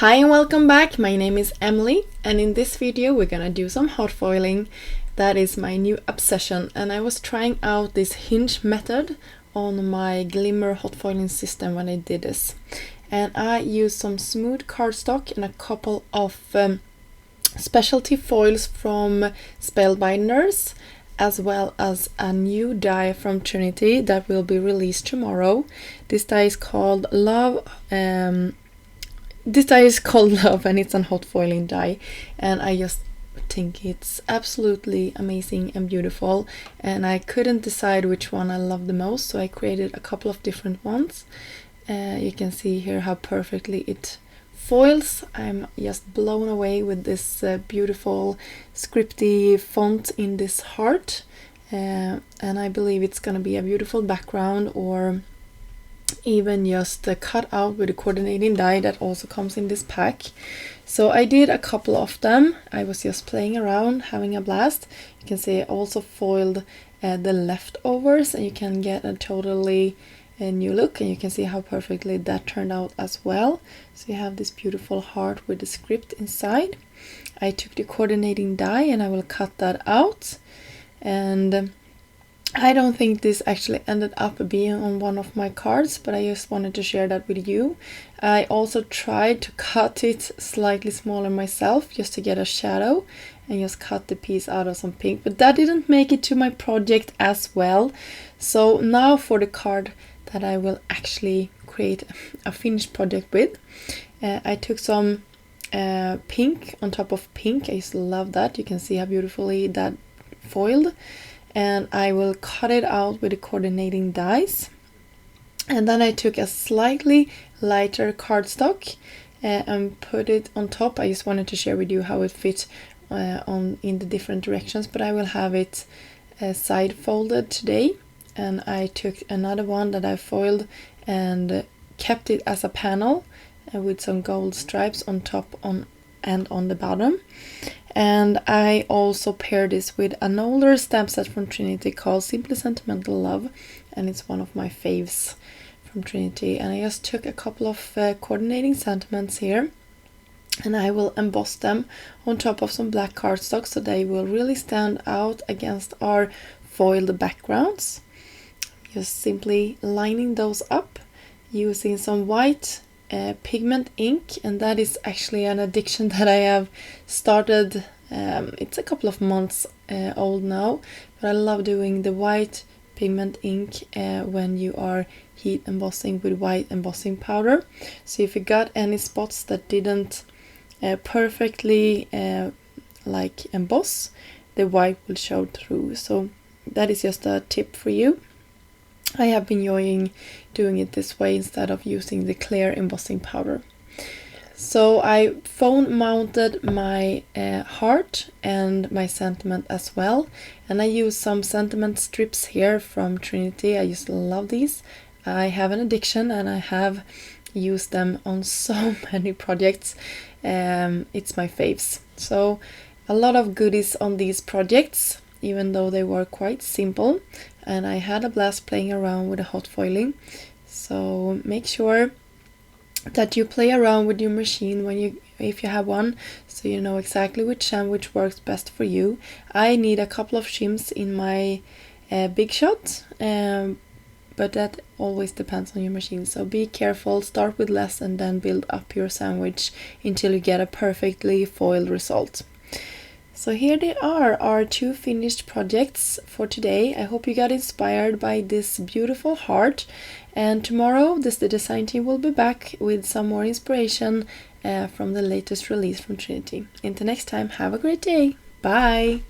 Hi and welcome back. My name is Emily, and in this video we're gonna do some hot foiling. That is my new obsession, and I was trying out this hinge method on my glimmer hot foiling system when I did this. And I used some smooth cardstock and a couple of specialty foils from Spellbinders, as well as a new die from Trinity that will be released tomorrow. This die is called Love. This die is called Love, and it's a hot foiling die, and I just think it's absolutely amazing and beautiful, and I couldn't decide which one I love the most, so I created a couple of different ones. You can see here how perfectly it foils. I'm just blown away with this beautiful scripty font in this heart, and I believe it's gonna be a beautiful background, or even just cut out with a coordinating die that also comes in this pack. So I did a couple of them. I was just playing around, having a blast. You can see I also foiled the leftovers, and you can get a totally new look, and you can see how perfectly that turned out as well. So you have this beautiful heart with the script inside. I took the coordinating die and I will cut that out, and I don't think this actually ended up being on one of my cards, but I just wanted to share that with you. I also tried to cut it slightly smaller myself just to get a shadow, and just cut the piece out of some pink, but that didn't make it to my project as well. So now for the card that I will actually create a finished project with, I took some pink on top of pink. I just love that. You can see how beautifully that foiled. And I will cut it out with the coordinating dies. And then I took a slightly lighter cardstock and put it on top. I just wanted to share with you how it fits in the different directions, but I will have it side folded today. And I took another one that I foiled and kept it as a panel with some gold stripes on top and on the bottom. And I also paired this with an older stamp set from Trinity called Simply Sentimental Love, and it's one of my faves from Trinity. And I just took a couple of coordinating sentiments here, and I will emboss them on top of some black cardstock so they will really stand out against our foiled backgrounds. Just simply lining those up using some white pigment ink, and that is actually an addiction that I have started. It's a couple of months old now, but I love doing the white pigment ink when you are heat embossing with white embossing powder. So if you got any spots that didn't perfectly like emboss, the white will show through. So that is just a tip for you. I have been enjoying doing it this way instead of using the clear embossing powder. So I phone mounted my heart and my sentiment as well, and I use some sentiment strips here from Trinity. I just love these. I have an addiction and I have used them on so many projects. It's my faves. So a lot of goodies on these projects, even though they were quite simple, and I had a blast playing around with the hot foiling. So make sure that you play around with your machine if you have one, so you know exactly which sandwich works best for you. I need a couple of shims in my Big Shot, but that always depends on your machine, so be careful. Start with less and then build up your sandwich until you get a perfectly foiled result. So here they are, our two finished projects for today. I hope you got inspired by this beautiful heart. And tomorrow, the design team will be back with some more inspiration from the latest release from Trinity. Until next time, have a great day. Bye!